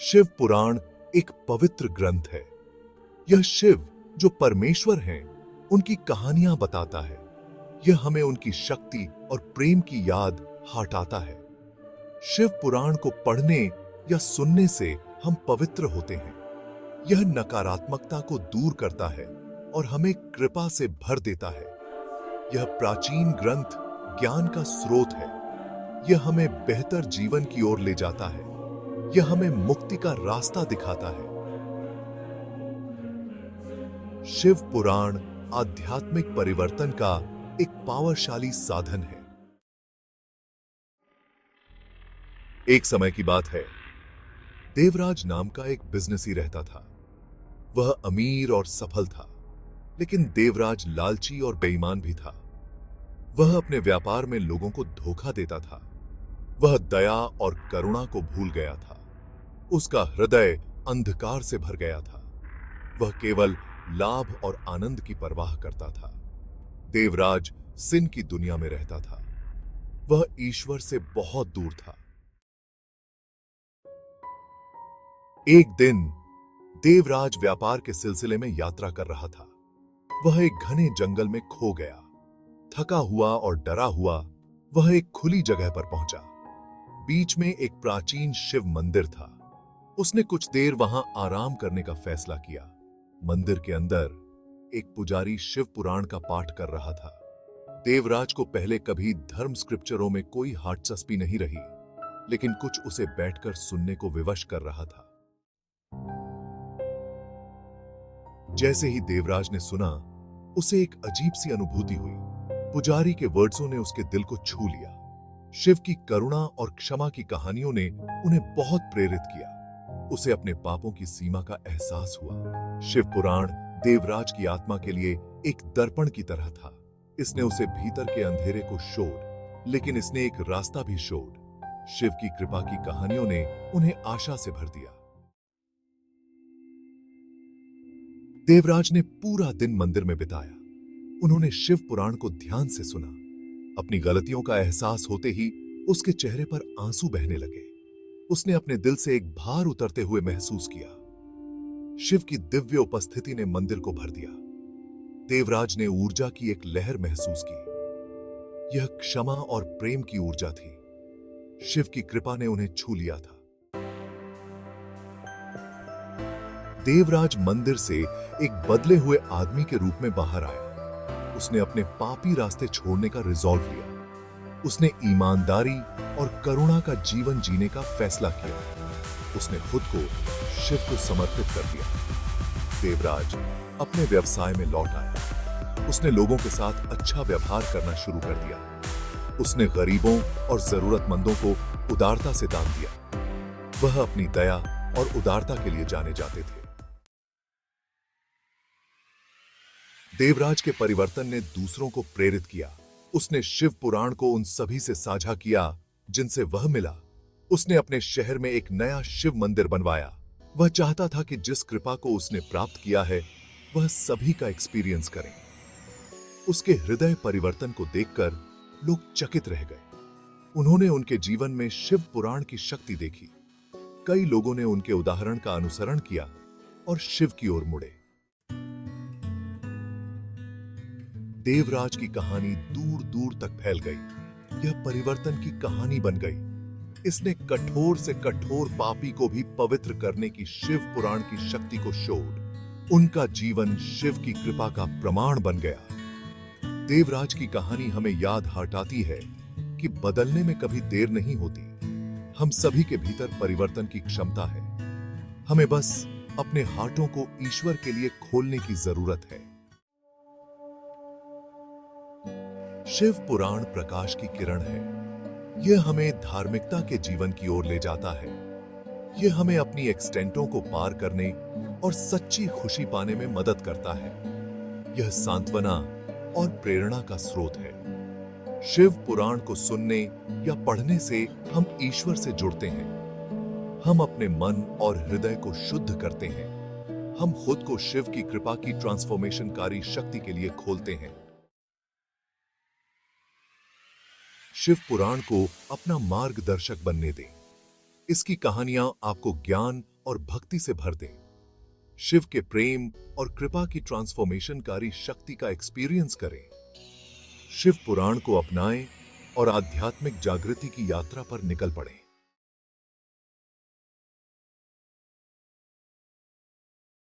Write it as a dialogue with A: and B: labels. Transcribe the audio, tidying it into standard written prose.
A: शिव पुराण एक पवित्र ग्रंथ है। यह शिव जो परमेश्वर हैं, उनकी कहानियां बताता है। यह हमें उनकी शक्ति और प्रेम की याद हटाता है। शिव पुराण को पढ़ने या सुनने से हम पवित्र होते हैं। यह नकारात्मकता को दूर करता है और हमें कृपा से भर देता है। यह प्राचीन ग्रंथ ज्ञान का स्रोत है। यह हमें बेहतर जीवन की ओर ले जाता है। यह हमें मुक्ति का रास्ता दिखाता है। शिव पुराण आध्यात्मिक परिवर्तन का एक पावरशाली साधन है। एक समय की बात है, देवराज नाम का एक बिजनेसी रहता था। वह अमीर और सफल था, लेकिन देवराज लालची और बेईमान भी था। वह अपने व्यापार में लोगों को धोखा देता था। वह दया और करुणा को भूल गया था। उसका हृदय अंधकार से भर गया था। वह केवल लाभ और आनंद की परवाह करता था। देवराज सिन की दुनिया में रहता था। वह ईश्वर से बहुत दूर था। एक दिन देवराज व्यापार के सिलसिले में यात्रा कर रहा था। वह एक घने जंगल में खो गया। थका हुआ और डरा हुआ वह एक खुली जगह पर पहुंचा। बीच में एक प्राचीन शिव मंदिर था। उसने कुछ देर वहां आराम करने का फैसला किया। मंदिर के अंदर एक पुजारी शिव पुराण का पाठ कर रहा था। देवराज को पहले कभी धर्म स्क्रिप्चरों में कोई दिलचस्पी नहीं रही, लेकिन कुछ उसे बैठकर सुनने को विवश कर रहा था। जैसे ही देवराज ने सुना, उसे एक अजीब सी अनुभूति हुई। पुजारी के वर्ड्सों ने उसके दिल को छू लिया। शिव की करुणा और क्षमा की कहानियों ने उन्हें बहुत प्रेरित किया। उसे अपने पापों की सीमा का एहसास हुआ। शिव पुराण देवराज की आत्मा के लिए एक दर्पण की तरह था। इसने उसे भीतर के अंधेरे को छोड़, लेकिन इसने एक रास्ता भी छोड़। शिव की कृपा की कहानियों ने उन्हें आशा से भर दिया। देवराज ने पूरा दिन मंदिर में बिताया। उन्होंने शिव पुराण को ध्यान से सुना। अपनी गलतियों का एहसास होते ही उसके चेहरे पर आंसू बहने लगे। उसने अपने दिल से एक भार उतरते हुए महसूस किया। शिव की दिव्य उपस्थिति ने मंदिर को भर दिया। देवराज ने ऊर्जा की एक लहर महसूस की। यह क्षमा और प्रेम की ऊर्जा थी। शिव की कृपा ने उन्हें छू लिया था। देवराज मंदिर से एक बदले हुए आदमी के रूप में बाहर आया। उसने अपने पापी रास्ते छोड़ने का रिजॉल्व लिया। उसने ईमानदारी और करुणा का जीवन जीने का फैसला किया। उसने खुद को शिव को समर्पित कर दिया। देवराज अपने व्यवसाय में लौट आया। उसने लोगों के साथ अच्छा व्यवहार करना शुरू कर दिया। उसने गरीबों और जरूरतमंदों को उदारता से दान दिया। वह अपनी दया और उदारता के लिए जाने जाते थे। देवराज के परिवर्तन ने दूसरों को प्रेरित किया। उसने शिव पुराण को उन सभी से साझा किया जिनसे वह मिला। उसने अपने शहर में एक नया शिव मंदिर बनवाया। वह चाहता था कि जिस कृपा को उसने प्राप्त किया है, वह सभी का एक्सपीरियंस करें। उसके हृदय परिवर्तन को देखकर लोग चकित रह गए। उन्होंने उनके जीवन में शिव पुराण की शक्ति देखी। कई लोगों ने उनके उदाहरण का अनुसरण किया और शिव की ओर मुड़े। देवराज की कहानी दूर दूर तक फैल गई। यह परिवर्तन की कहानी बन गई। इसने कठोर से कठोर पापी को भी पवित्र करने की शिव पुराण की शक्ति को छोड़ उनका जीवन शिव की कृपा का प्रमाण बन गया। देवराज की कहानी हमें याद हटाती है कि बदलने में कभी देर नहीं होती। हम सभी के भीतर परिवर्तन की क्षमता है। हमें बस अपने हाथों को ईश्वर के लिए खोलने की जरूरत है। शिव पुराण प्रकाश की किरण है। यह हमें धार्मिकता के जीवन की ओर ले जाता है। यह हमें अपनी एक्सटेंटों को पार करने और सच्ची खुशी पाने में मदद करता है। यह सांत्वना और प्रेरणा का स्रोत है। शिव पुराण को सुनने या पढ़ने से हम ईश्वर से जुड़ते हैं। हम अपने मन और हृदय को शुद्ध करते हैं। हम खुद को शिव की कृपा की ट्रांसफॉर्मेशनकारी शक्ति के लिए खोलते हैं। शिव पुराण को अपना मार्गदर्शक बनने दें। इसकी कहानियां आपको ज्ञान और भक्ति से भर दें। शिव के प्रेम और कृपा की ट्रांसफॉर्मेशनकारी शक्ति का एक्सपीरियंस करें। शिव पुराण को अपनाएं और आध्यात्मिक जागृति की यात्रा पर निकल पड़ें।